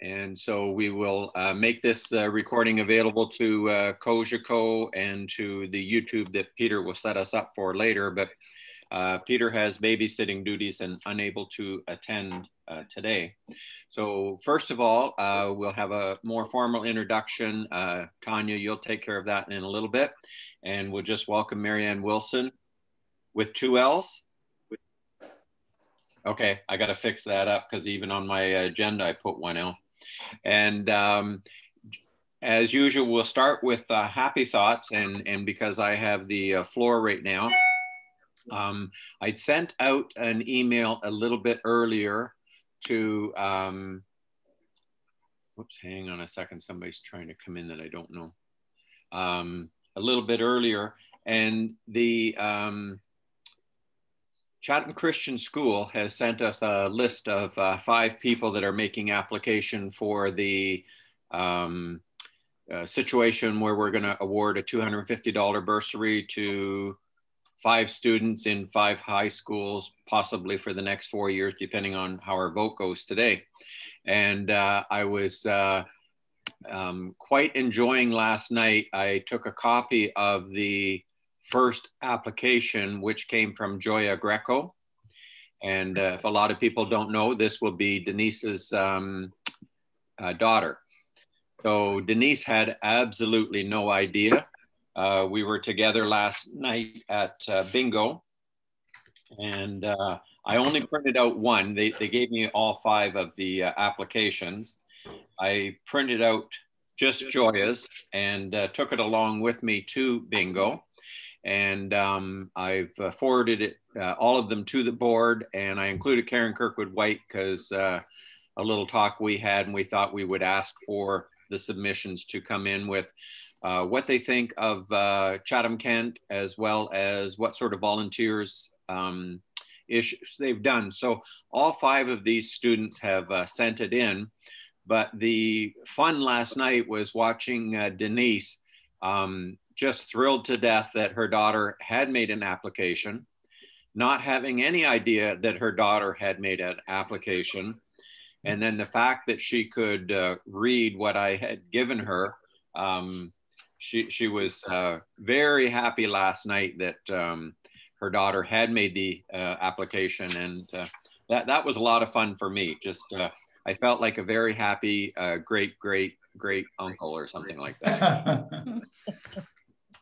And so we will make this recording available to Kojiko and to the YouTube that Peter will set us up for later. But Peter has babysitting duties and unable to attend today. So first of all, we'll have a more formal introduction. Tanya, you'll take care of that in a little bit. And we'll just welcome Marianne Willson with 2 L's. Okay, I got to fix that up because even on my agenda, I put 1 L. And as usual, we'll start with happy thoughts. And because I have the floor right now, I'd sent out an email a little bit earlier to, whoops, hang on a second. Somebody's trying to come in that I don't know. A little bit earlier, and the Chatham Christian School has sent us a list of 5 people that are making application for the situation where we're going to award a $250 bursary to 5 students in 5 high schools, possibly for the next 4 years, depending on how our vote goes today. And I was quite enjoying last night. I took a copy of the first application, which came from Joya Greco. And if a lot of people don't know, this will be Denise's daughter. So Denise had absolutely no idea. We were together last night at bingo, and I only printed out 1. They gave me all 5 of the applications. I printed out just Joya's and took it along with me to bingo. And I've forwarded it, all of them to the board, and I included Karen Kirkwood White because a little talk we had, and we thought we would ask for the submissions to come in with what they think of Chatham-Kent, as well as what sort of volunteers issues they've done. So all 5 of these students have sent it in, but the fun last night was watching Denise just thrilled to death that her daughter had made an application, not having any idea that her daughter had made an application. And then the fact that she could read what I had given her, she was very happy last night that her daughter had made the application. And that was a lot of fun for me. Just, I felt like a very happy great uncle or something like that.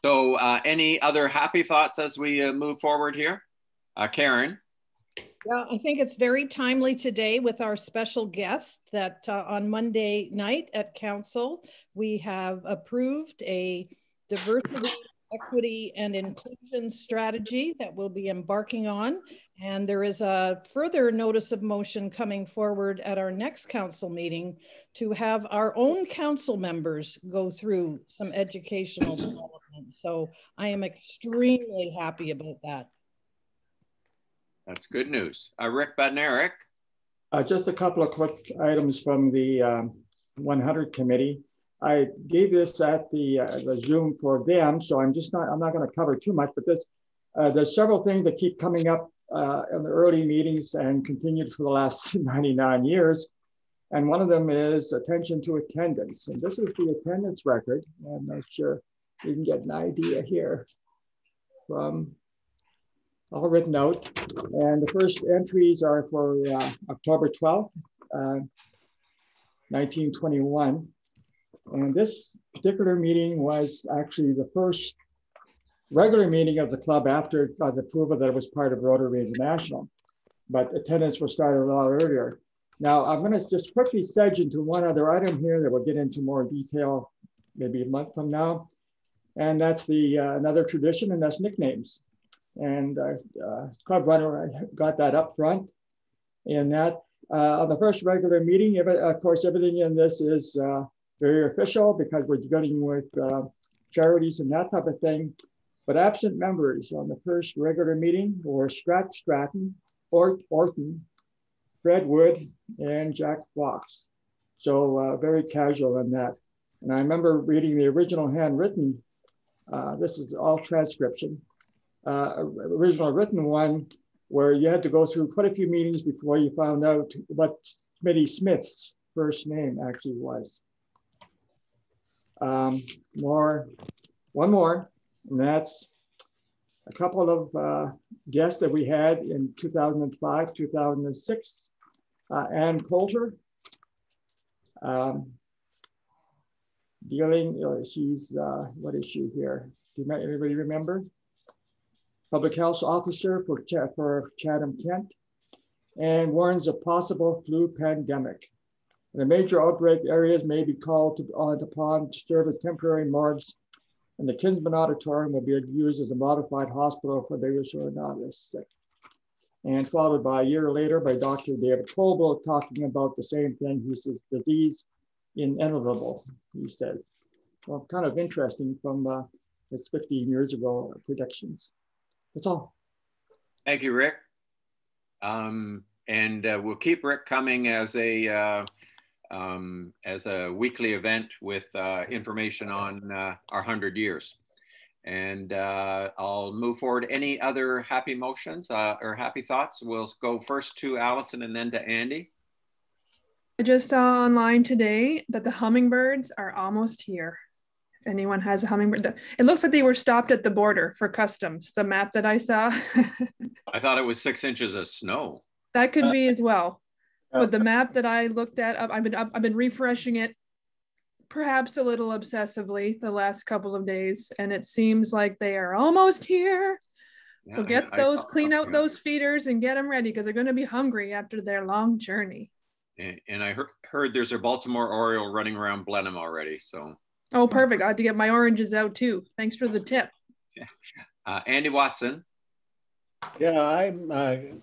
So any other happy thoughts as we move forward here? Karen? Yeah, I think it's very timely today with our special guest that on Monday night at council, we have approved a diversity, equity, and inclusion strategy that we'll be embarking on. And there is a further notice of motion coming forward at our next council meeting to have our own council members go through some educational development. So I am extremely happy about that. That's good news. Rick Badnarik. Just a couple of quick items from the 100 committee. I gave this at the Zoom for them, so I'm not going to cover too much, but there's several things that keep coming up in the early meetings and continued for the last 99 years. And one of them is attention to attendance. And this is the attendance record. I'm not sure you can get an idea here from all written out. And the first entries are for October 12th, 1921. And this particular meeting was actually the first regular meeting of the club after it got approval that it was part of Rotary International. But attendance was started a lot earlier. Now, I'm going to just quickly sedge into one other item here that we'll get into more detail maybe a month from now. And that's the another tradition, and that's nicknames. And club runner got that up front. And that on the first regular meeting, of course, everything in this is very official because we're dealing with charities and that type of thing. But absent members on the first regular meeting were Stratton, Orton, Fred Wood, and Jack Fox. So very casual in that. And I remember reading the original handwritten, this is all transcription, original written one where you had to go through quite a few meetings before you found out what committee Smiths first name actually was. One more, and that's a couple of guests that we had in 2005, 2006. Ann Coulter, she's, what is she here? Anybody remember? Public health officer for Chatham-Kent, and warns of possible flu pandemic. And the major outbreak areas may be called upon to serve as temporary morgues, and the Kinsman Auditorium will be used as a modified hospital for those who are not as sick. And followed by a year later by Dr. David Coble talking about the same thing. He says, disease inevitable, he says. Well, kind of interesting from his 15 years ago predictions. That's all. Thank you, Rick. And we'll keep Rick coming as a weekly event with information on our 100 years. And I'll move forward. Any other happy motions or happy thoughts? We'll go first to Allison and then to Andy. I just saw online today that the hummingbirds are almost here. If anyone has a hummingbird, it looks like they were stopped at the border for customs. The map that I saw. I thought it was 6 inches of snow. That could be as well. But the map that I looked at, I've been refreshing it, perhaps a little obsessively the last couple of days, and it seems like they are almost here. Yeah, so clean out those feeders and get them ready because they're going to be hungry after their long journey. And I heard there's a Baltimore Oriole running around Blenheim already. So. Oh, perfect. I had to get my oranges out too. Thanks for the tip. Andy Watson. Yeah, I'm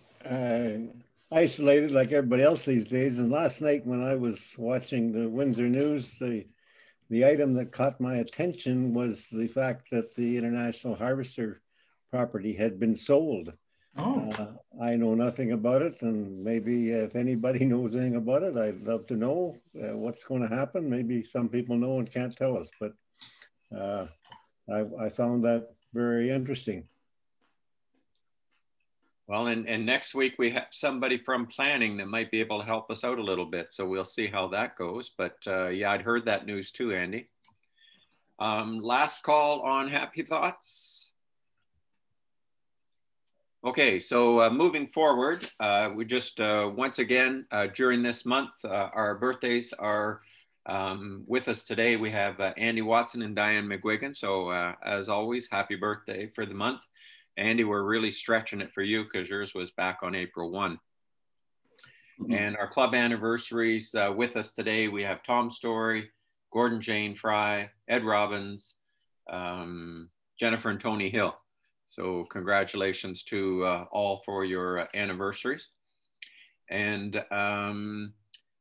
isolated like everybody else these days. And last night when I was watching the Windsor News, the item that caught my attention was the fact that the International Harvester property had been sold. Oh. I know nothing about it, and maybe if anybody knows anything about it, I'd love to know what's going to happen. Maybe some people know and can't tell us, but I found that very interesting. Well, and next week we have somebody from planning that might be able to help us out a little bit, so we'll see how that goes. But yeah, I'd heard that news too, Andy. Last call on happy thoughts. Okay, so moving forward, we just once again during this month, our birthdays are with us today. We have Andy Watson and Diane McGuigan. So as always, happy birthday for the month. Andy, we're really stretching it for you because yours was back on April 1. Mm-hmm. And our club anniversaries with us today, we have Tom Story, Gordon Jane Fry, Ed Robbins, Jennifer and Tony Hill. So congratulations to all for your anniversaries. And let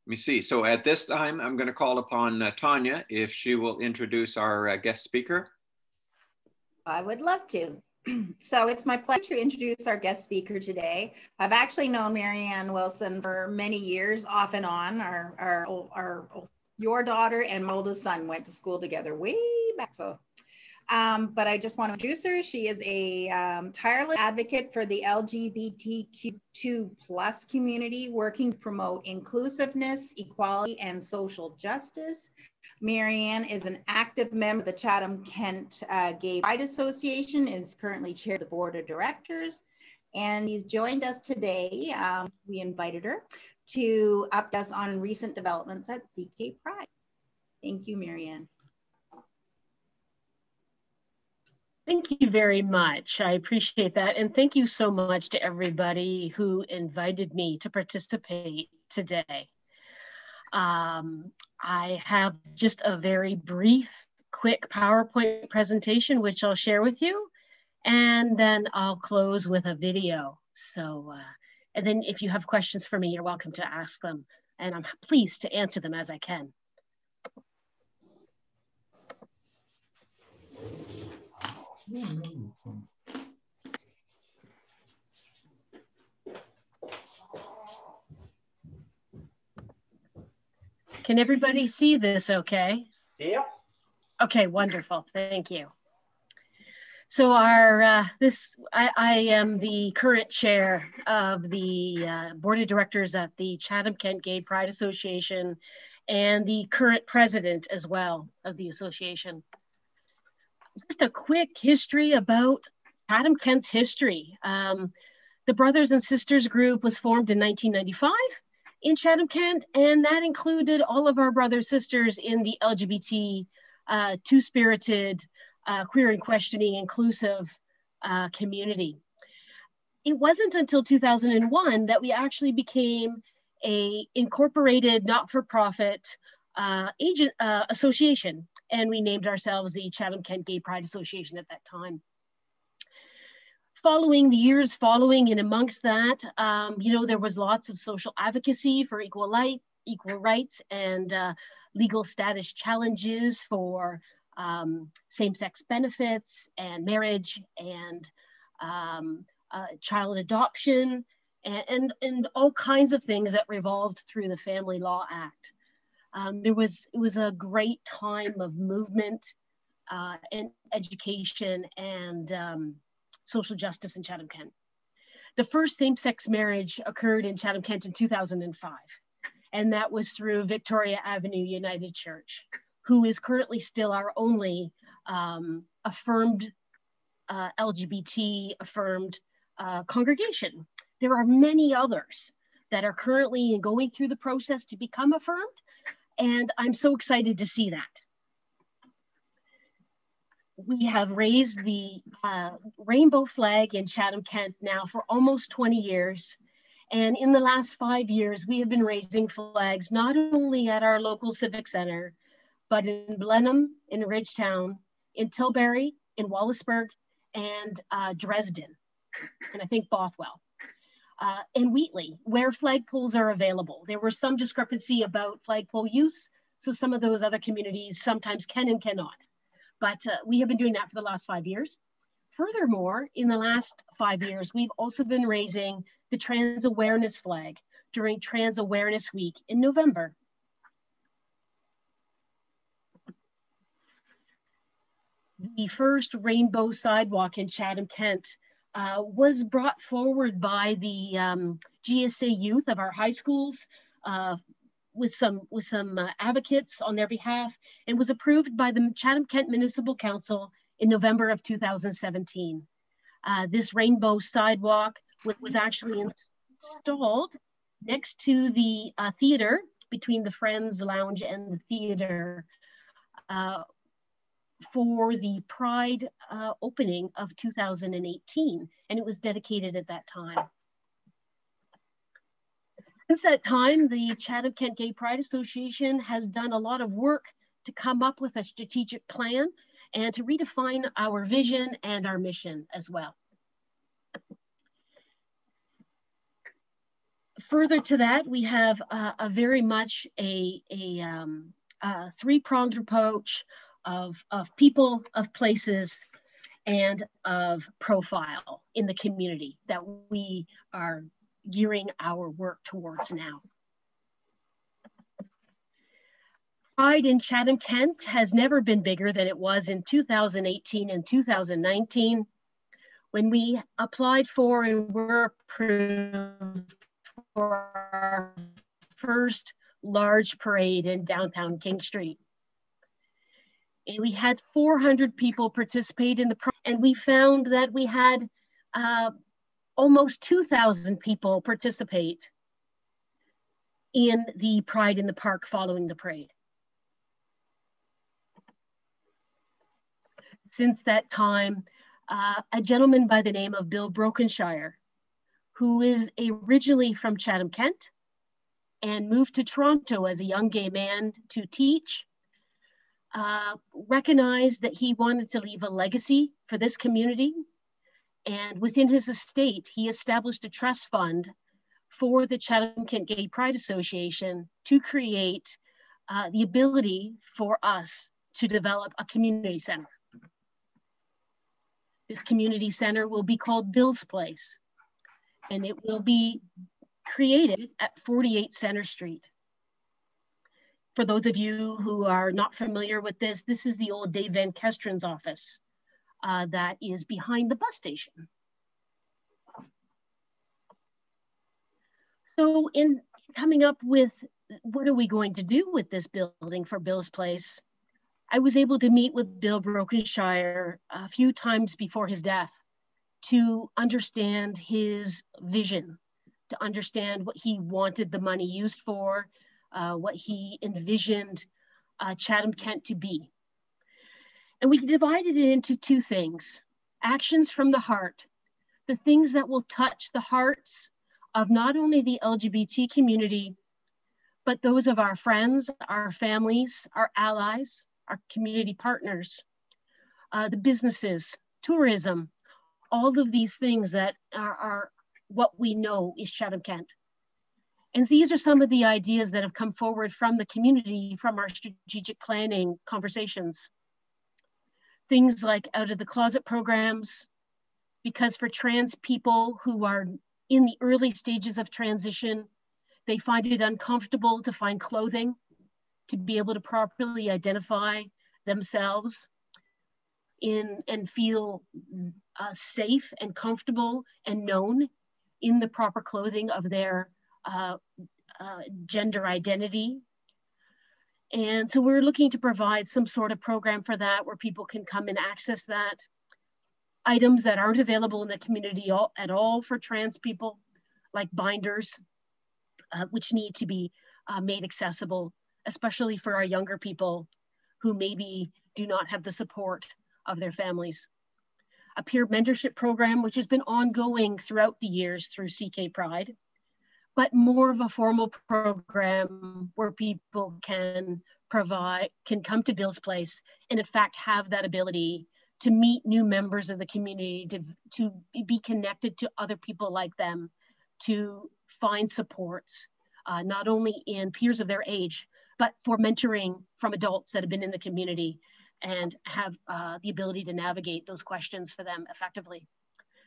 me see. So at this time, I'm going to call upon Tanya if she will introduce our guest speaker. I would love to. So it's my pleasure to introduce our guest speaker today. I've actually known Marianne Willson for many years, off and on. Your daughter and my oldest son went to school together way back. So. But I just want to introduce her. She is a tireless advocate for the LGBTQ+ community, working to promote inclusiveness, equality, and social justice. Marianne is an active member of the Chatham-Kent Gay Pride Association, is currently chair of the board of directors, and he's joined us today. We invited her to update us on recent developments at CK Pride. Thank you, Marianne. Thank you very much. I appreciate that. And thank you so much to everybody who invited me to participate today. I have just a very brief, quick PowerPoint presentation, which I'll share with you. And then I'll close with a video. So, and then if you have questions for me, you're welcome to ask them. And I'm pleased to answer them as I can. Can everybody see this okay? Yep. Okay, wonderful, thank you. So I am the current chair of the board of directors at the Chatham-Kent Gay Pride Association and the current president as well of the association. Just a quick history about Chatham-Kent's history. The Brothers and Sisters group was formed in 1995 in Chatham-Kent, and that included all of our brothers sisters in the LGBT, two-spirited, queer and questioning inclusive community. It wasn't until 2001 that we actually became a incorporated not-for-profit association, and we named ourselves the Chatham-Kent Gay Pride Association at that time. Following the years following and amongst that, you know, there was lots of social advocacy for equal rights and legal status challenges for same-sex benefits and marriage and child adoption and all kinds of things that revolved through the Family Law Act. It was a great time of movement and education and social justice in Chatham-Kent. The first same-sex marriage occurred in Chatham-Kent in 2005, and that was through Victoria Avenue United Church, who is currently still our only affirmed LGBT affirmed congregation. There are many others that are currently going through the process to become affirmed, and I'm so excited to see that. We have raised the rainbow flag in Chatham-Kent now for almost 20 years. And in the last 5 years, we have been raising flags not only at our local civic center, but in Blenheim, in Ridgetown, in Tilbury, in Wallaceburg, and Dresden, and I think Bothwell. And Wheatley, where flagpoles are available. There was some discrepancy about flagpole use, so some of those other communities sometimes can and cannot. But we have been doing that for the last 5 years. Furthermore, in the last 5 years, we've also been raising the Trans Awareness flag during Trans Awareness Week in November. The first rainbow sidewalk in Chatham-Kent was brought forward by the GSA youth of our high schools with some advocates on their behalf, and was approved by the Chatham-Kent Municipal Council in November of 2017. This rainbow sidewalk was actually installed next to the theater, between the Friends Lounge and the theater, for the Pride opening of 2018, and it was dedicated at that time. Since that time, the Chatham-Kent Gay Pride Association has done a lot of work to come up with a strategic plan and to redefine our vision and our mission as well. Further to that, we have a very much a three-pronged approach of people, of places, and of profile in the community that we are gearing our work towards now. Pride in Chatham-Kent has never been bigger than it was in 2018 and 2019, when we applied for and were approved for our first large parade in downtown King Street. And we had 400 people participate in the parade, and we found that we had almost 2,000 people participate in the Pride in the Park following the parade. Since that time, a gentleman by the name of Bill Brokenshire, who is originally from Chatham-Kent and moved to Toronto as a young gay man to teach, recognized that he wanted to leave a legacy for this community. And within his estate, he established a trust fund for the Chatham-Kent Gay Pride Association to create the ability for us to develop a community center. This community center will be called Bill's Place, and it will be created at 48 Center Street. For those of you who are not familiar with this, this is the old Dave Van Kestren's office that is behind the bus station. So in coming up with what are we going to do with this building for Bill's Place, I was able to meet with Bill Brokenshire a few times before his death to understand his vision, to understand what he wanted the money used for, what he envisioned Chatham-Kent to be. And we divided it into two things: actions from the heart, the things that will touch the hearts of not only the LGBT community, but those of our friends, our families, our allies, our community partners, the businesses, tourism, all of these things that are what we know is Chatham-Kent. And these are some of the ideas that have come forward from the community, from our strategic planning conversations. Things like out of the closet programs, because for trans people who are in the early stages of transition, they find it uncomfortable to find clothing, to be able to properly identify themselves and feel safe and comfortable and known in the proper clothing of their gender identity. And so we're looking to provide some sort of program for that where people can come and access that. Items that aren't available in the community at all for trans people, like binders, which need to be made accessible, especially for our younger people who maybe do not have the support of their families. A peer mentorship program, which has been ongoing throughout the years through CK Pride, but more of a formal program where people can come to Bill's Place and in fact have that ability to meet new members of the community, to be connected to other people like them, to find supports, not only in peers of their age, but for mentoring from adults that have been in the community and have the ability to navigate those questions for them effectively.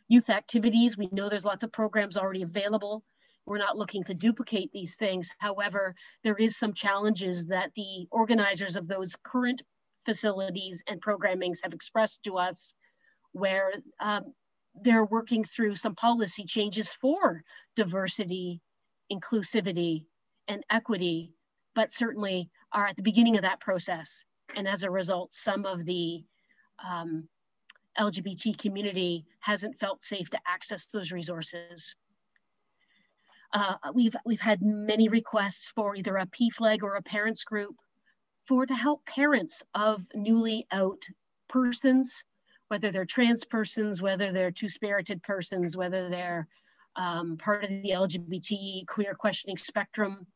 Youth activities, we know there's lots of programs already available. We're not looking to duplicate these things. However, there is some challenges that the organizers of those current facilities and programmings have expressed to us, where they're working through some policy changes for diversity, inclusivity, and equity, but certainly are at the beginning of that process. And as a result, some of the LGBT community hasn't felt safe to access those resources. We've had many requests for either a PFLAG or a parents group to help parents of newly out persons, whether they're trans persons, whether they're two-spirited persons, whether they're part of the LGBT queer questioning spectrum,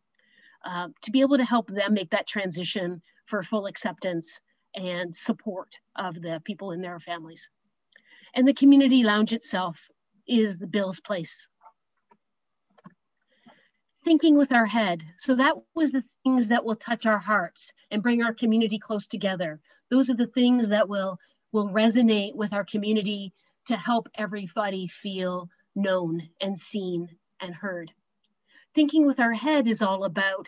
to be able to help them make that transition for full acceptance and support of the people in their families. And the community lounge itself is the Bill's Place. Thinking with our head. So that was the things that will touch our hearts and bring our community close together. Those are the things that will resonate with our community to help everybody feel known and seen and heard. Thinking with our head is all about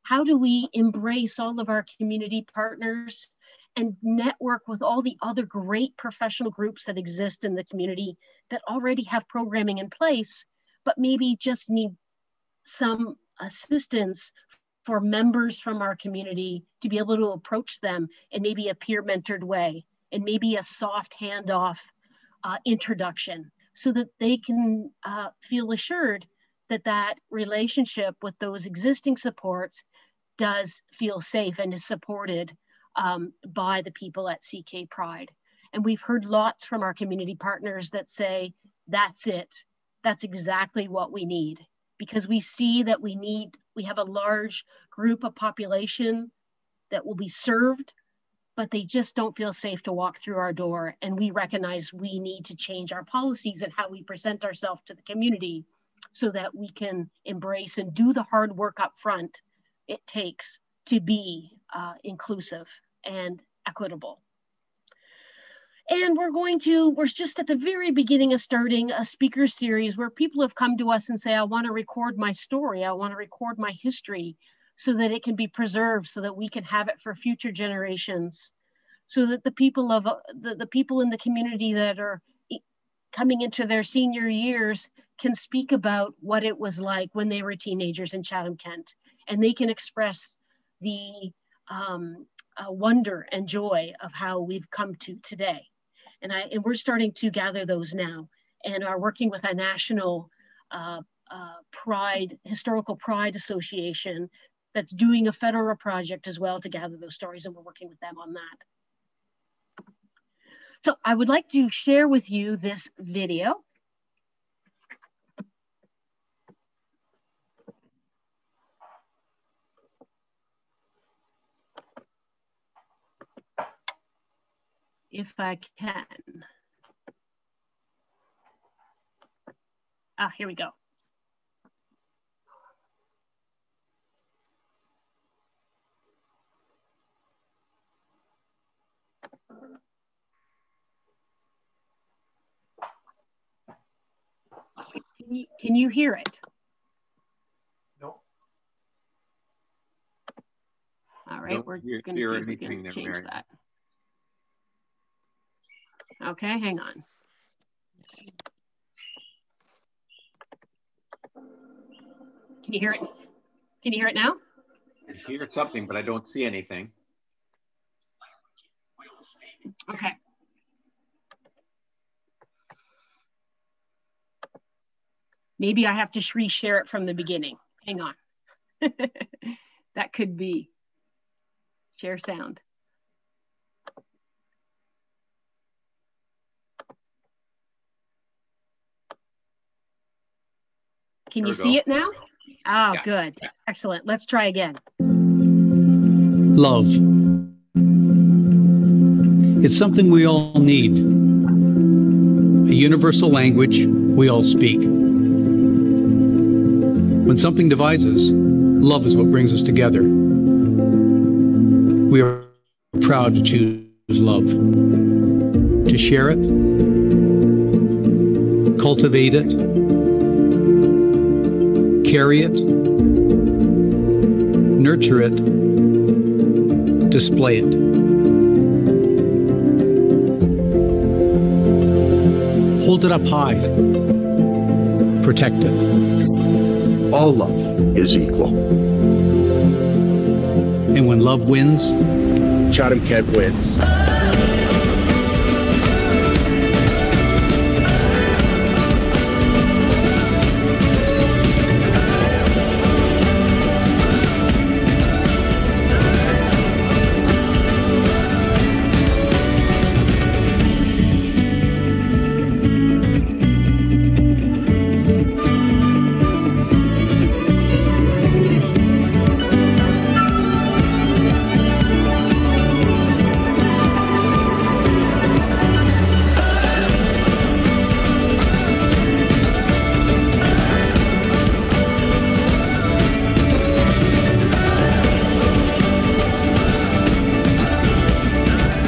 how do we embrace all of our community partners and network with all the other great professional groups that exist in the community that already have programming in place, but maybe just need some assistance for members from our community to be able to approach them in maybe a peer mentored way and maybe a soft handoff introduction so that they can feel assured that that relationship with those existing supports does feel safe and is supported by the people at CK Pride. And we've heard lots from our community partners that say, that's it. That's exactly what we need. Because we see that we have a large group of population that will be served, but they just don't feel safe to walk through our door. And we recognize we need to change our policies and how we present ourselves to the community so that we can embrace and do the hard work up front it takes to be inclusive and equitable. And we're just at the very beginning of starting a speaker series where people have come to us and say, I want to record my story. I want to record my history so that it can be preserved, so that we can have it for future generations, so that the people of the people in the community that are coming into their senior years can speak about what it was like when they were teenagers in Chatham-Kent, and they can express the wonder and joy of how we've come to today. And we're starting to gather those now, and are working with a national historical pride association that's doing a federal project as well to gather those stories, and we're working with them on that. So I would like to share with you this video. If I can. Here we go. Can you hear it? No. All right, Don't we're going to see if we can change Marianne. that. Okay, hang on. Can you hear it? Can you hear it now? I hear something, but I don't see anything. Okay. Maybe I have to reshare it from the beginning. Hang on. That could be. Share sound. Can you see it now? Oh, yeah. Good. Excellent. Let's try again. Love. It's something we all need. A universal language we all speak. When something divides us, love is what brings us together. We are proud to choose love. To share it, cultivate it, carry it, nurture it, display it. Hold it up high, protect it. All love is equal. And when love wins, Chatham-Kent wins.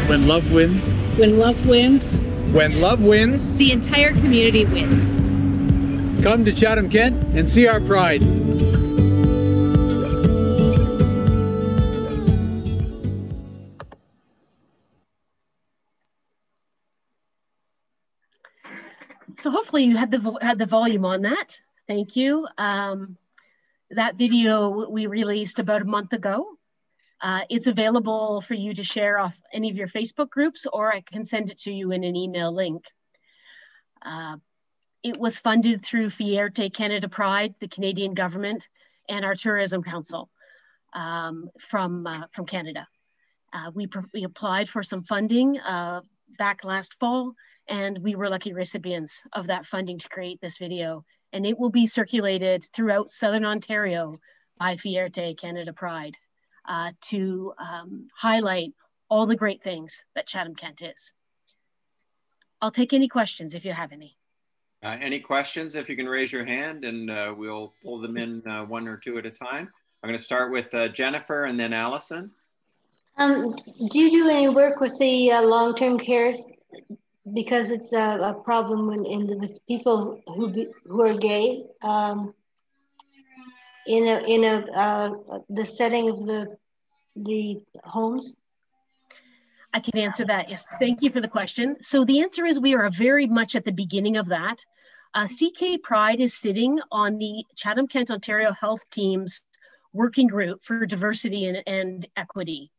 When love wins. When love wins. When love wins. The entire community wins. Come to Chatham-Kent and see our pride. So hopefully you had the volume on that. Thank you. That video we released about a month ago. It's available for you to share off any of your Facebook groups, or I can send it to you in an email link. It was funded through Fierté Canada Pride, the Canadian government, and our Tourism Council from Canada. We applied for some funding back last fall, and we were lucky recipients of that funding to create this video. And it will be circulated throughout Southern Ontario by Fierté Canada Pride. To highlight all the great things that Chatham-Kent is. I'll take any questions if you have any. Any questions, if you can raise your hand, and we'll pull them in one or two at a time. I'm going to start with Jennifer and then Allison. Do you do any work with the long-term care? Because it's a problem with people who are gay. In the setting of the homes? I can answer that. Yes, thank you for the question. So the answer is we are very much at the beginning of that. CK Pride is sitting on the Chatham-Kent Ontario Health Team's working group for diversity and equity.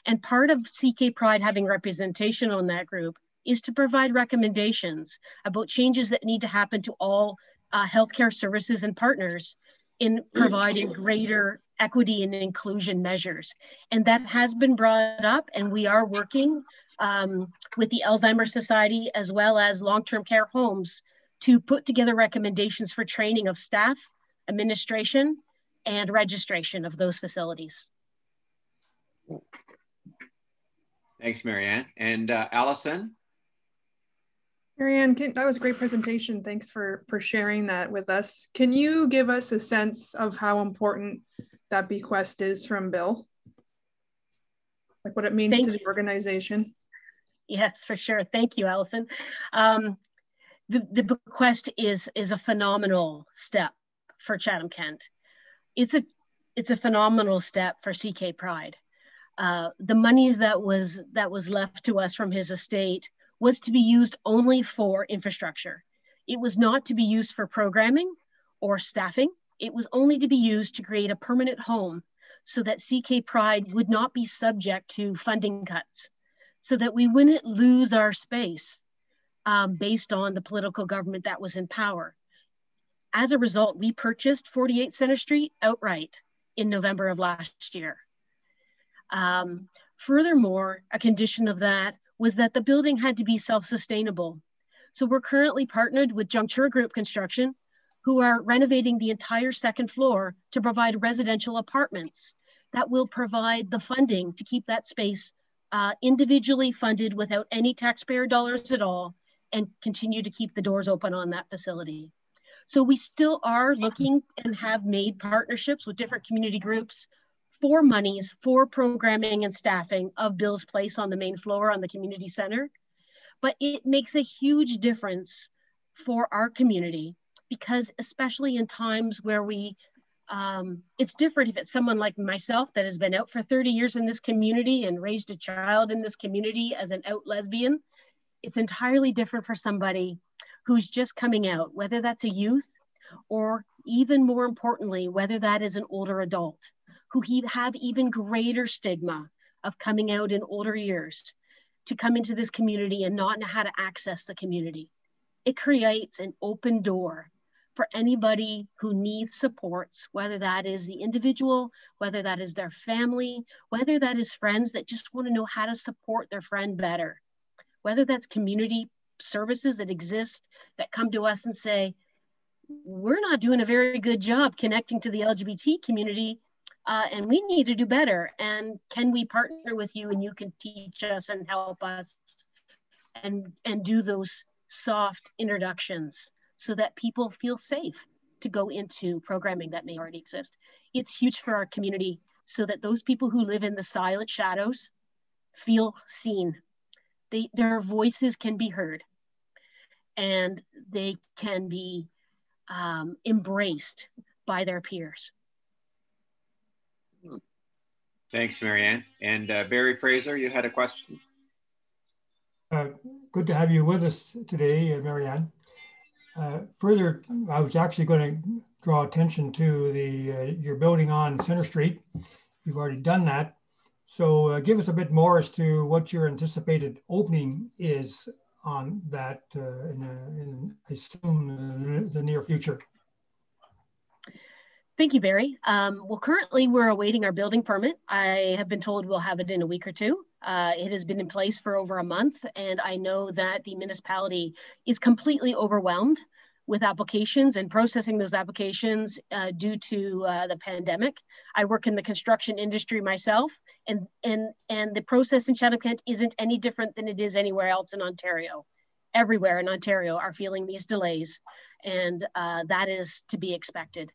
And part of CK Pride having representation on that group is to provide recommendations about changes that need to happen to all healthcare services and partners in providing greater equity and inclusion measures. And that has been brought up, and we are working with the Alzheimer's Society as well as long-term care homes to put together recommendations for training of staff, administration, and registration of those facilities. Thanks, Marianne. And Allison? Marianne, that was a great presentation. Thanks for sharing that with us. Can you give us a sense of how important that bequest is from Bill? Like what it means to the organization? Yes, for sure. Thank you, Allison. The bequest is a phenomenal step for Chatham-Kent. It's a phenomenal step for CK Pride. The monies that was left to us from his estate was to be used only for infrastructure. It was not to be used for programming or staffing. It was only to be used to create a permanent home so that CK Pride would not be subject to funding cuts, so that we wouldn't lose our space based on the political government that was in power. As a result, we purchased 48 Center Street outright in November of last year. Furthermore, a condition of that was that the building had to be self-sustainable. So we're currently partnered with Junctura Group Construction, who are renovating the entire second floor to provide residential apartments that will provide the funding to keep that space individually funded without any taxpayer dollars at all, and continue to keep the doors open on that facility. So we still are looking and have made partnerships with different community groups for monies for programming and staffing of Bill's Place on the main floor on the community center. But it makes a huge difference for our community, because especially in times where it's different if it's someone like myself that has been out for 30 years in this community and raised a child in this community as an out lesbian. It's entirely different for somebody who's just coming out, whether that's a youth or even more importantly, whether that is an older adult, who have even greater stigma of coming out in older years to come into this community and not know how to access the community. It creates an open door for anybody who needs supports, whether that is the individual, whether that is their family, whether that is friends that just want to know how to support their friend better, whether that's community services that exist that come to us and say, we're not doing a very good job connecting to the LGBT community, and we need to do better. And can we partner with you, and you can teach us and help us and do those soft introductions so that people feel safe to go into programming that may already exist. It's huge for our community so that those people who live in the silent shadows feel seen. Their voices can be heard, and they can be embraced by their peers. Thanks, Marianne. And Barry Fraser, you had a question? Good to have you with us today, Marianne. Further, I was actually going to draw attention to your building on Center Street. You've already done that. So give us a bit more as to what your anticipated opening is on that I assume, the near future. Thank you, Barry. Well, currently we're awaiting our building permit. I have been told we'll have it in a week or two. It has been in place for over a month, and I know that the municipality is completely overwhelmed with applications and processing those applications due to the pandemic. I work in the construction industry myself, and the process in Chatham-Kent isn't any different than it is anywhere else in Ontario. Everywhere in Ontario are feeling these delays, and that is to be expected.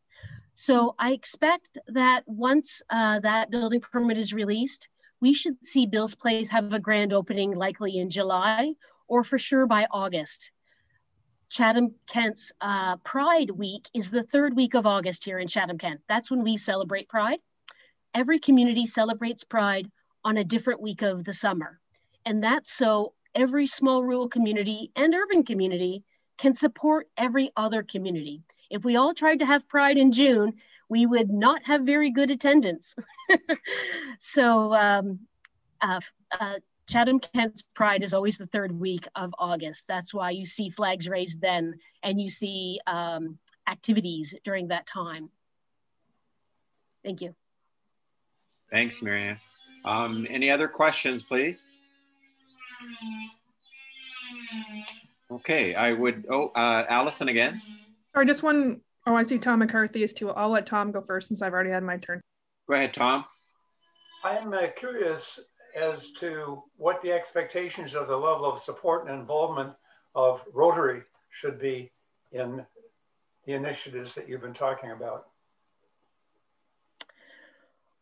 So I expect that once that building permit is released, we should see Bill's Place have a grand opening likely in July, or for sure by August. Chatham-Kent's Pride Week is the third week of August here in Chatham-Kent. That's when we celebrate Pride. Every community celebrates Pride on a different week of the summer. And that's so every small rural community and urban community can support every other community. If we all tried to have Pride in June, we would not have very good attendance. So Chatham-Kent's Pride is always the third week of August. That's why you see flags raised then, and you see activities during that time. Thank you. Thanks, Marianne. Any other questions, please? Okay, I would, Allison again. Or just one, oh, I see Tom McCarthy is too. I'll let Tom go first since I've already had my turn. Go ahead, Tom. I'm curious as to what the expectations of the level of support and involvement of Rotary should be in the initiatives that you've been talking about.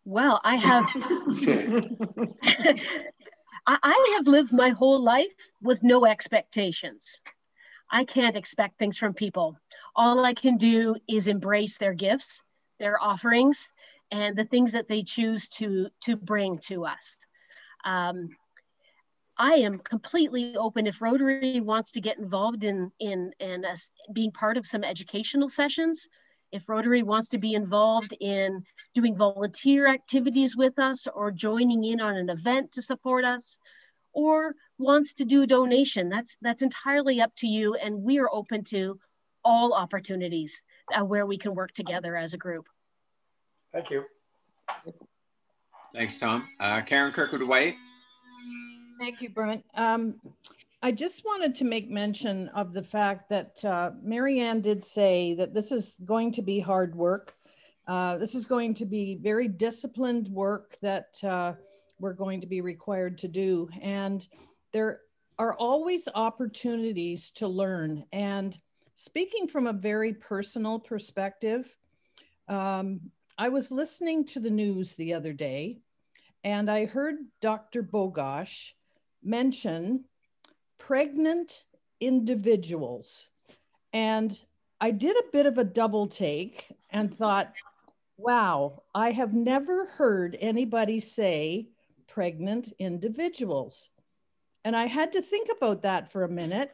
Well, I have I have lived my whole life with no expectations. I can't expect things from people. All I can do is embrace their gifts, their offerings, and the things that they choose to bring to us. I am completely open if Rotary wants to get involved in us being part of some educational sessions, if Rotary wants to be involved in doing volunteer activities with us or joining in on an event to support us, or wants to do a donation, that's entirely up to you. And we are open to all opportunities where we can work together as a group. Thank you. Thanks, Tom. Karen Kirkwood-White. Thank you, Brent. I just wanted to make mention of the fact that Marianne did say that this is going to be hard work. This is going to be very disciplined work that we're going to be required to do. And there are always opportunities to learn. And speaking from a very personal perspective, I was listening to the news the other day, and I heard Dr. Bogosh mention pregnant individuals. And I did a bit of a double take and thought, wow, I have never heard anybody say pregnant individuals. And I had to think about that for a minute,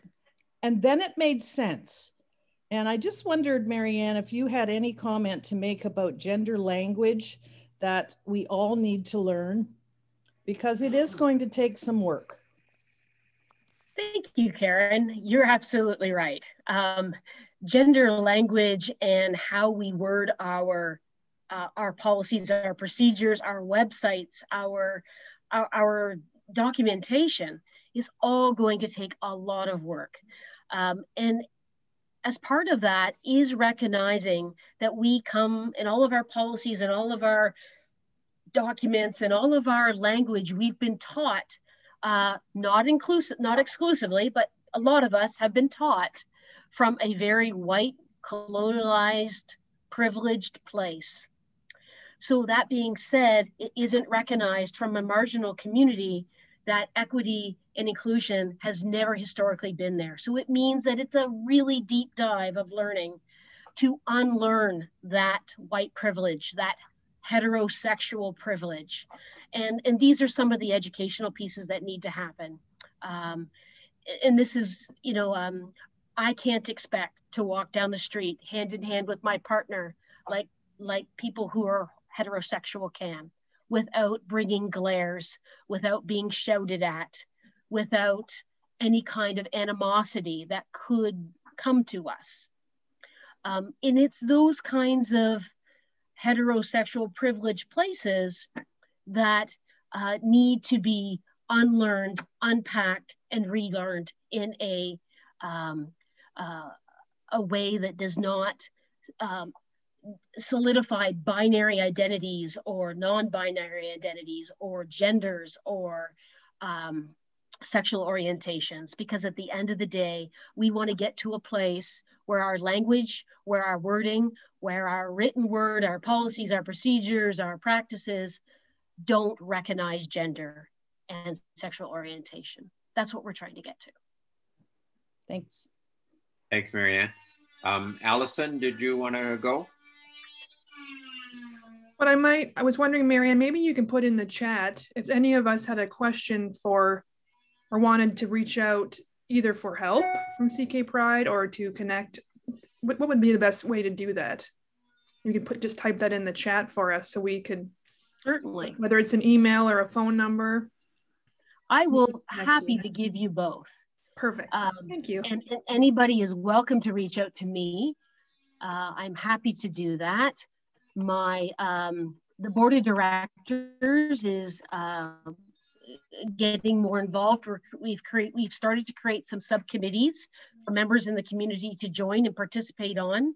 and then it made sense. And I just wondered, Marianne, if you had any comment to make about gender language that we all need to learn, because it is going to take some work. Thank you, Karen. You're absolutely right. Gender language and how we word our policies, our procedures, our websites, our documentation is all going to take a lot of work. And as part of that is recognizing that we come in all of our policies and all of our documents and all of our language, we've been taught, not exclusively, but a lot of us have been taught from a very white, colonialized, privileged place. So that being said, it isn't recognized from a marginal community that equity and inclusion has never historically been there. So it means that it's a really deep dive of learning to unlearn that white privilege, that heterosexual privilege. And these are some of the educational pieces that need to happen. And this is, I can't expect to walk down the street hand in hand with my partner like people who are heterosexual can, without bringing glares, without being shouted at, without any kind of animosity that could come to us. And it's those kinds of heterosexual privileged places that need to be unlearned, unpacked, and relearned in a way that does not solidify binary identities or non-binary identities or genders or sexual orientations, because at the end of the day, we want to get to a place where our language, where our wording, where our written word, our policies, our procedures, our practices don't recognize gender and sexual orientation. That's what we're trying to get to. Thanks. Thanks, Marianne. Allison, did you want to go? But I was wondering, Marianne, maybe you can put in the chat if any of us had a question for or wanted to reach out either for help from CK Pride or to connect, what would be the best way to do that? You could just type that in the chat for us so we could, certainly, whether it's an email or a phone number. I will happy to give you both. Perfect. Thank you. And anybody is welcome to reach out to me. I'm happy to do that. My the board of directors is getting more involved. We've started to create some subcommittees for members in the community to join and participate on.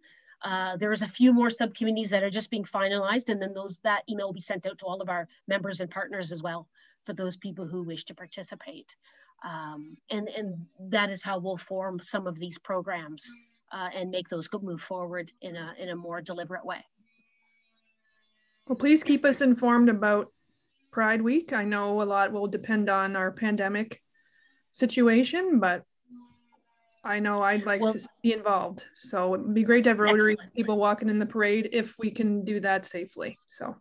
There's a few more subcommittees that are just being finalized, and then that email will be sent out to all of our members and partners as well for those people who wish to participate. And that is how we'll form some of these programs and make those move forward in a more deliberate way. Well, please keep us informed about Pride Week. I know a lot will depend on our pandemic situation, but I know I'd like to be involved. So it'd be great to have Rotary people walking in the parade if we can do that safely. So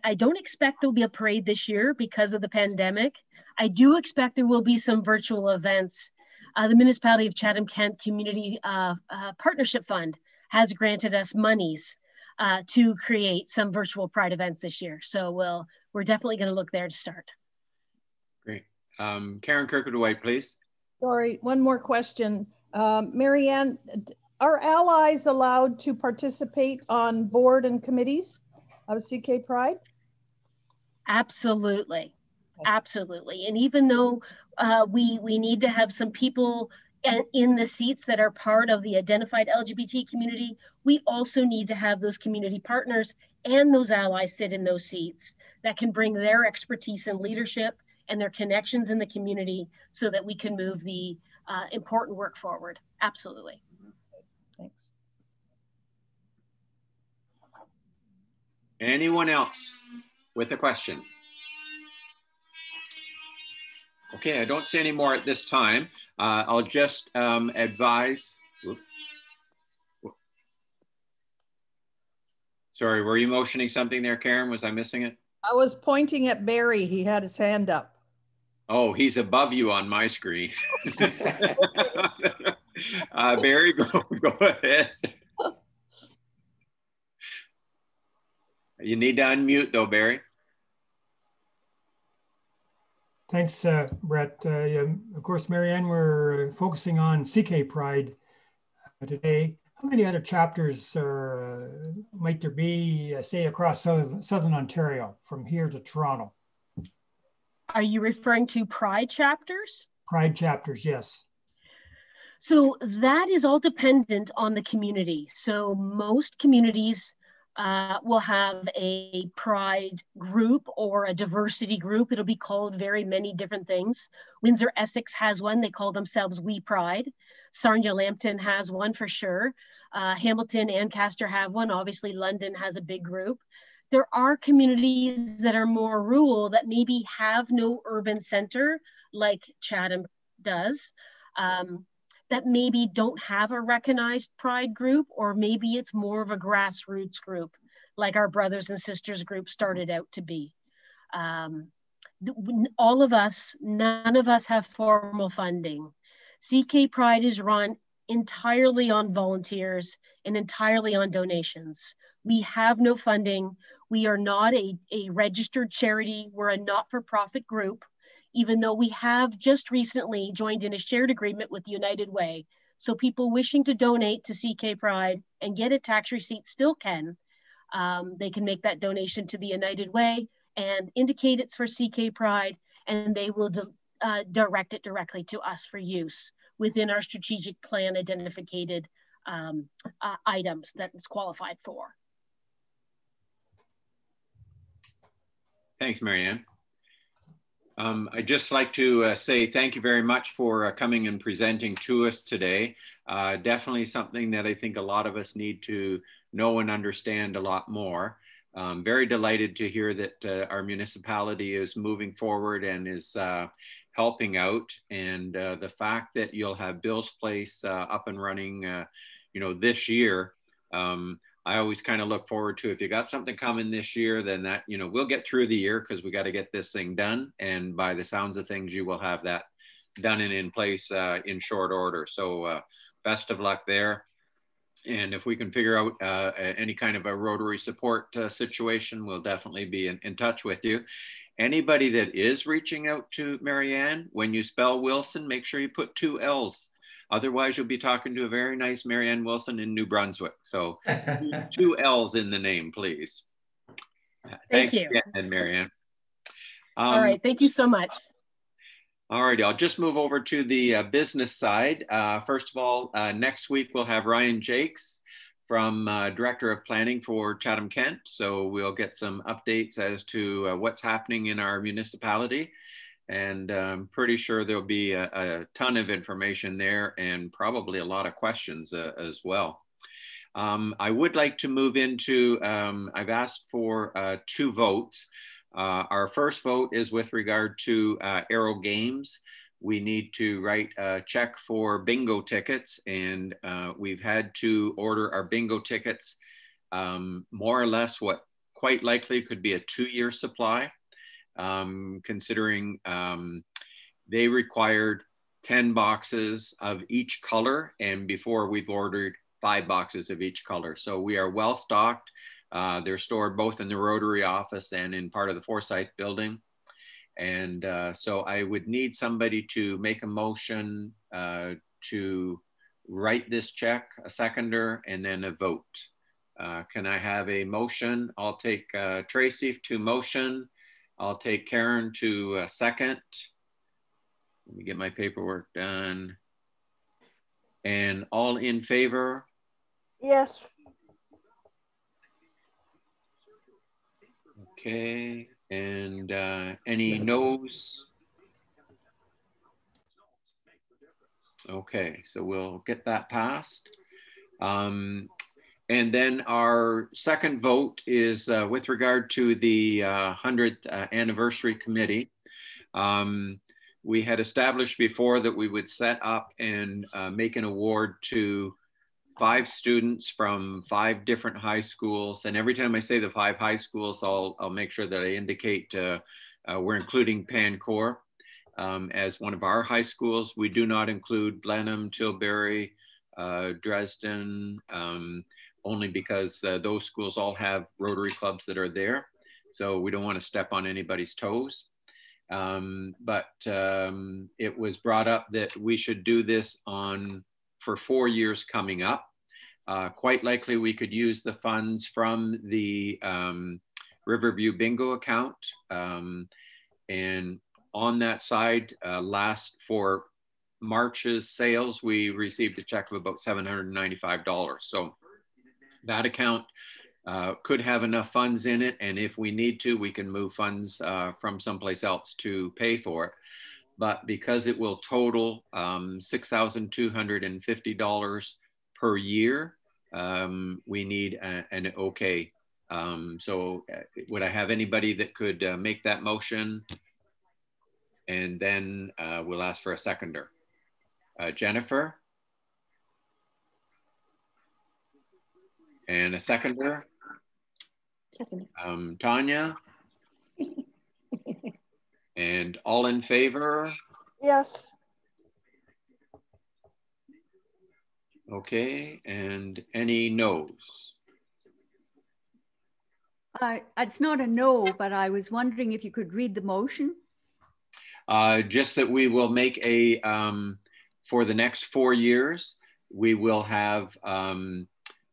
I don't expect there'll be a parade this year because of the pandemic. I do expect there will be some virtual events. The Municipality of Chatham-Kent Community Partnership Fund has granted us monies to create some virtual Pride events this year. So we're definitely going to look there to start. Great. Karen Kirkwood-White, please. Sorry, one more question. Marianne, are allies allowed to participate on board and committees of CK Pride? Absolutely. Absolutely. And even though we need to have some people in the seats that are part of the identified LGBT community, we also need to have those community partners and those allies sit in those seats that can bring their expertise and leadership and their connections in the community so that we can move the important work forward. Absolutely. Thanks. Anyone else with a question? Okay, I don't see any more at this time. I'll just advise. Whoop. Sorry, were you motioning something there, Karen? Was I missing it? I was pointing at Barry. He had his hand up. Oh, he's above you on my screen. Barry, go ahead. You need to unmute though, Barry. Thanks, Brett. Of course, Marianne, we're focusing on CK Pride today. How many other chapters might there be, say, across Southern Ontario, from here to Toronto? Are you referring to Pride chapters? Pride chapters, yes. So that is all dependent on the community. So most communities will have a Pride group or a diversity group. It'll be called very many different things. Windsor Essex has one. They call themselves We Pride. Sarnia-Lambton has one for sure. Hamilton, Ancaster have one. Obviously, London has a big group. There are communities that are more rural that maybe have no urban center like Chatham does, that maybe don't have a recognized Pride group, or maybe it's more of a grassroots group like our Brothers and Sisters group started out to be. All of us, none of us have formal funding. CK Pride is run entirely on volunteers and entirely on donations. We have no funding. We are not a registered charity. We're a not-for-profit group, even though we have just recently joined in a shared agreement with United Way. So people wishing to donate to CK Pride and get a tax receipt still can. They can make that donation to the United Way and indicate it's for CK Pride, and they will direct it directly to us for use within our strategic plan identified items that it's qualified for. Thanks, Marianne. I'd just like to say thank you very much for coming and presenting to us today. Definitely something that I think a lot of us need to know and understand a lot more. Very delighted to hear that our municipality is moving forward and is helping out. And the fact that you'll have Bill's Place up and running, this year, I always kind of look forward to, if you got something coming this year, then that, we'll get through the year because we got to get this thing done. And by the sounds of things, you will have that done and in place in short order. So best of luck there. And if we can figure out any kind of a Rotary support situation, we'll definitely be in touch with you. Anybody that is reaching out to Marianne, when you spell Willson, make sure you put 2 L's. Otherwise, you'll be talking to a very nice Marianne Willson in New Brunswick. So 2 L's in the name, please. Thank Thanks you. again, Marianne. All right, thank you so much. All righty, I'll just move over to the business side. First of all, next week we'll have Ryan Jakes from Director of Planning for Chatham-Kent. So we'll get some updates as to what's happening in our municipality. And I'm pretty sure there'll be a ton of information there and probably a lot of questions as well. I would like to move into, I've asked for 2 votes. Our first vote is with regard to Aero Games. We need to write a check for bingo tickets, and we've had to order our bingo tickets more or less what quite likely could be a 2-year supply, considering they required 10 boxes of each color, and before we've ordered 5 boxes of each color. So we are well stocked. They're stored both in the Rotary office and in part of the Forsyth building. And so I would need somebody to make a motion to write this check, a seconder, and then a vote. Can I have a motion? I'll take Tracy to motion. I'll take Karen to second. Let me get my paperwork done. And all in favor? Yes. Okay, and any no's? Okay, so we'll get that passed. And then our second vote is with regard to the 100th anniversary committee. We had established before that we would set up and make an award to 5 students from 5 different high schools. And every time I say the 5 high schools, I'll make sure that I indicate we're including Pancor as one of our high schools. We do not include Blenheim, Tilbury, Dresden, only because those schools all have Rotary clubs that are there. So we don't want to step on anybody's toes. But it was brought up that we should do this for 4 years coming up. Quite likely we could use the funds from the Riverview Bingo account. And on that side, for March's sales, we received a check of about $795. So that account could have enough funds in it. And if we need to, we can move funds from someplace else to pay for it. But because it will total $6,250 per year, we need an okay. So would I have anybody that could make that motion? And then we'll ask for a seconder. Jennifer? And a seconder? Second. Tanya? And all in favor? Yes. Okay, and any no's? It's not a no, but I was wondering if you could read the motion. Just that we will make a, for the next 4 years, we will have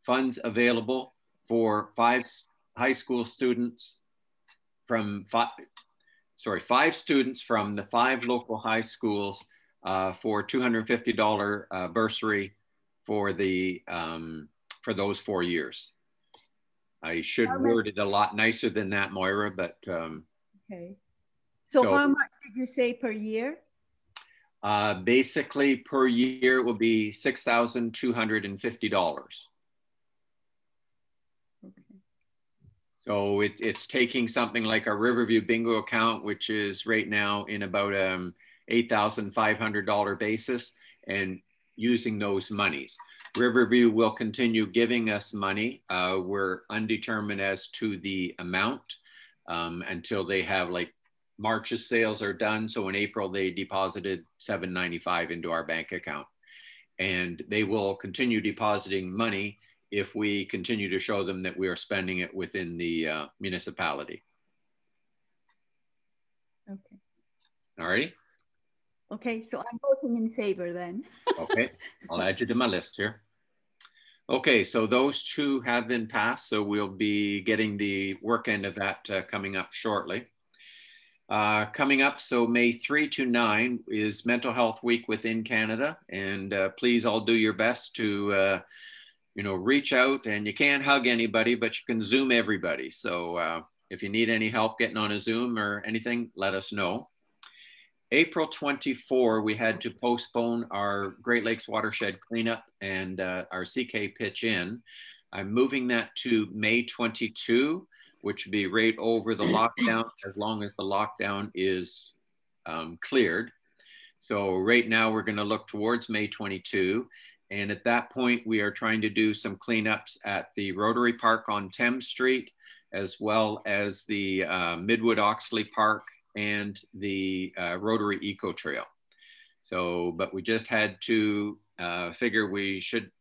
funds available for 5 high school students from 5 students from the 5 local high schools for $250 bursary for those 4 years. I should word it a lot nicer than that, Moira, but. Okay. So how much did you say per year? Basically per year it will be $6,250. So it's taking something like our Riverview Bingo account, which is right now in about $8,500 basis, and using those monies. Riverview will continue giving us money. We're undetermined as to the amount until they have like March's sales are done. So in April, they deposited $795 into our bank account. And they will continue depositing money if we continue to show them that we are spending it within the municipality. Okay. All righty. Okay, so I'm voting in favor then. Okay, I'll add you to my list here. Okay, so those two have been passed. So we'll be getting the work end of that coming up shortly. Coming up, so May 3 to 9 is Mental Health Week within Canada. And please all do your best to, you know, reach out. And you can't hug anybody, but you can Zoom everybody. So if you need any help getting on a Zoom or anything, let us know. April 24, we had to postpone our Great Lakes watershed cleanup and our CK pitch in. I'm moving that to May 22, which would be right over the lockdown as long as the lockdown is cleared. So right now we're going to look towards May 22. And at that point, we are trying to do some cleanups at the Rotary Park on Thames Street, as well as the Midwood Oxley Park and the Rotary Eco Trail. So, but we just had to figure we should,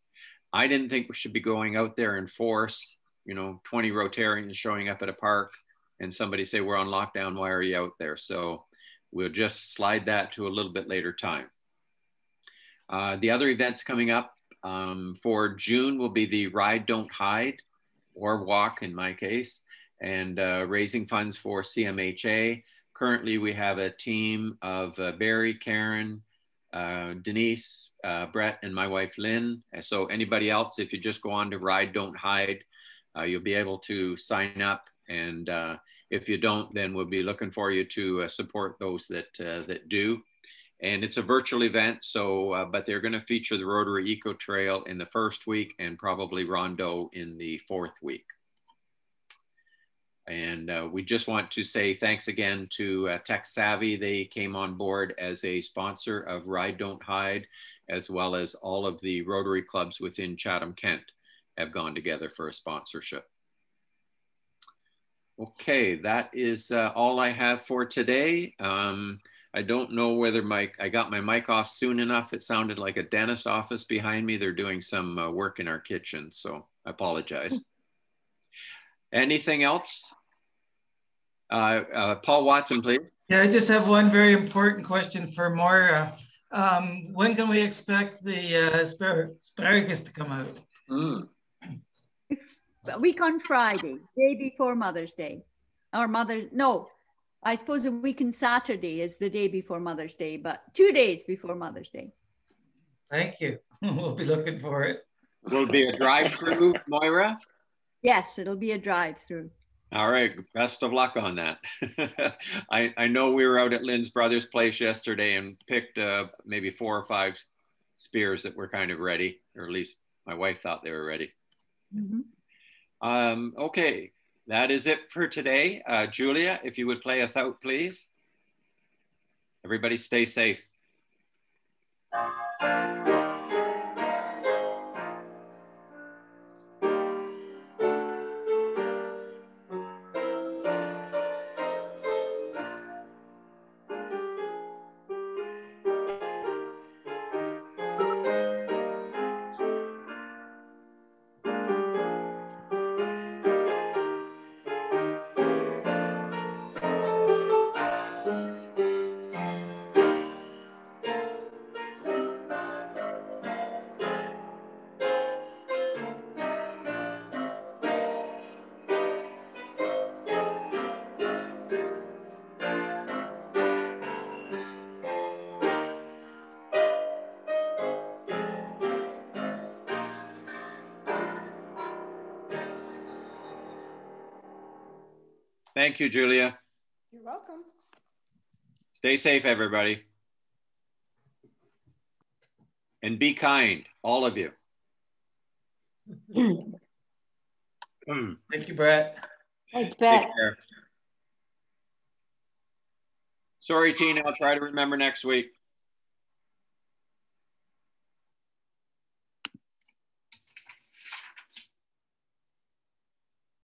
I didn't think we should be going out there and force, you know, 20 Rotarians showing up at a park and somebody say, we're on lockdown, why are you out there? So we'll just slide that to a little bit later time. The other events coming up for June will be the Ride, Don't Hide, or walk in my case, and raising funds for CMHA. Currently, we have a team of Barry, Karen, Denise, Brett, and my wife, Lynn. And so anybody else, if you just go on to Ride, Don't Hide, you'll be able to sign up. And if you don't, then we'll be looking for you to support those that do. And it's a virtual event, so but they're going to feature the Rotary Eco Trail in the first week and probably Rondo in the fourth week. And we just want to say thanks again to Tech Savvy. They came on board as a sponsor of Ride, Don't Hide, as well as all of the Rotary clubs within Chatham-Kent have gone together for a sponsorship. Okay, that is all I have for today. I don't know whether I got my mic off soon enough. It sounded like a dentist office behind me. They're doing some work in our kitchen, so I apologize. Anything else? Paul Watson, please. Yeah, I just have one very important question for Moira. When can we expect the asparagus to come out? A week on Friday, day before Mother's Day. No, I suppose a week on Saturday is the day before Mother's Day, but 2 days before Mother's Day. Thank you. We'll be looking for it. Will it be a drive-through, Moira? Yes, it'll be a drive-through. All right, best of luck on that. I know we were out at Lynn's brother's place yesterday and picked maybe 4 or 5 spears that were kind of ready, or at least my wife thought they were ready. Okay, that is it for today. Julia, if you would play us out, please. Everybody stay safe. Thank you, Julia. You're welcome. Stay safe, everybody. And be kind, all of you. Thank you, Brett. Thanks, Brett. Take care. Sorry, Tina, I'll try to remember next week.